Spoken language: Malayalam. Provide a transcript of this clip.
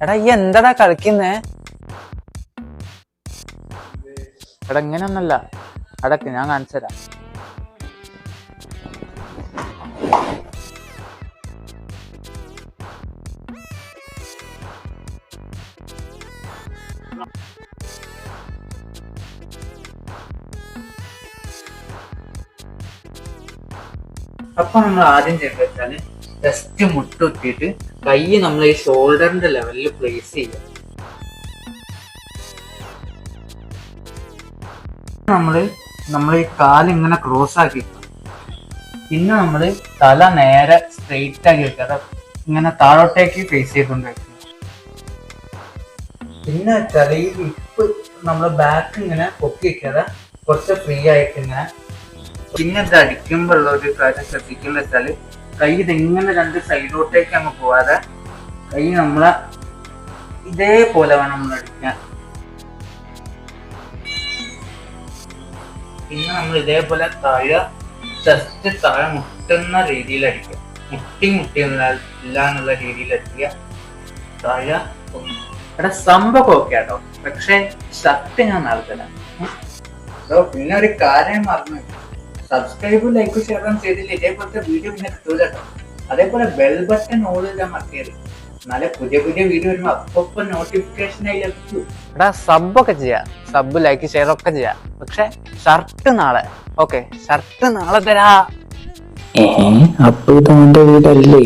എടാ ഈ എന്താടാ കളിക്കുന്നേ? എടാ ഇങ്ങനെയൊന്നല്ല, അടക്ക് ഞാൻ കാണിച്ചു തരാം. അപ്പൊ നമ്മൾ ആദ്യം ചെയ്യേണ്ടത് വെച്ചാല് ജസ്റ്റ് മുട്ടുത്തിയിട്ട് കൈ നമ്മൾ ഈ ഷോൾഡറിന്റെ ലെവലിൽ പ്ലേസ് ചെയ്യുക. നമ്മൾ ഈ കാല് ഇങ്ങനെ ക്രോസ് ആക്കി വെക്കണം. പിന്നെ നമ്മള് തല നേരെ സ്ട്രെയിറ്റ് ആക്കി വെക്കാതെ ഇങ്ങനെ താഴോട്ടേക്ക് ഫേസ് ചെയ്തുകൊണ്ട് വെക്കുക. പിന്നെ വെച്ചാൽ ഈ ഹിപ്പ് നമ്മള് ബാക്ക് ഇങ്ങനെ പൊക്കി വെക്കാതെ കുറച്ച് ഫ്രീ ആയിട്ട് ഇങ്ങനെ. പിന്നെ ഇത് അടിക്കുമ്പോഴുള്ള ഒരു കാര്യം ശ്രദ്ധിക്കുന്നത് വെച്ചാല് കൈ ഇതെങ്ങനെ രണ്ട് സൈഡോട്ടേക്ക് അങ്ങ് പോവാതെ കൈ നമ്മളെ ഇതേപോലെ വേണം നമ്മൾ അടിക്കാൻ. പിന്നെ നമ്മൾ ഇതേപോലെ താഴെ ജസ്റ്റ് താഴെ മുട്ടുന്ന രീതിയിൽ അടിക്കുക. മുട്ടി ഇല്ല എന്നുള്ള രീതിയിൽ അടിക്കുക. താഴെ ഇവിടെ സംഭവം ഒക്കെ കേട്ടോ, പക്ഷെ ഷർട്ട് ഞാൻ നൽകല. പിന്നെ ഒരു കാര്യം മറന്നു, സബ്സ്ക്രൈബും ലൈക്കും ഷെയറും ചെയ്തില്ല ഇതേപോലത്തെ വീഡിയോ പിന്നെ കിട്ടൂല കേട്ടോ. അതേപോലെ ബെൽ ബട്ടൺ ഓൾ ചെയ്താൽ മറക്കരുത്, എന്നാലേ പുതിയ വീഡിയോ വരുമ്പോ അപ്പൊ നോട്ടിഫിക്കേഷനായി ലഭിക്കൂ. എടാ സബ്ബൊക്കെ ചെയ്യാം, സബ് ലൈക്ക് ഷെയർ ഒക്കെ ചെയ്യാം, പക്ഷെ ഷർട്ട് നാളെ. ഓക്കെ, ഷർട്ട് നാളെ തരാ. അപ്പൊ ഇത് അവന്റെ വീടല്ലേ?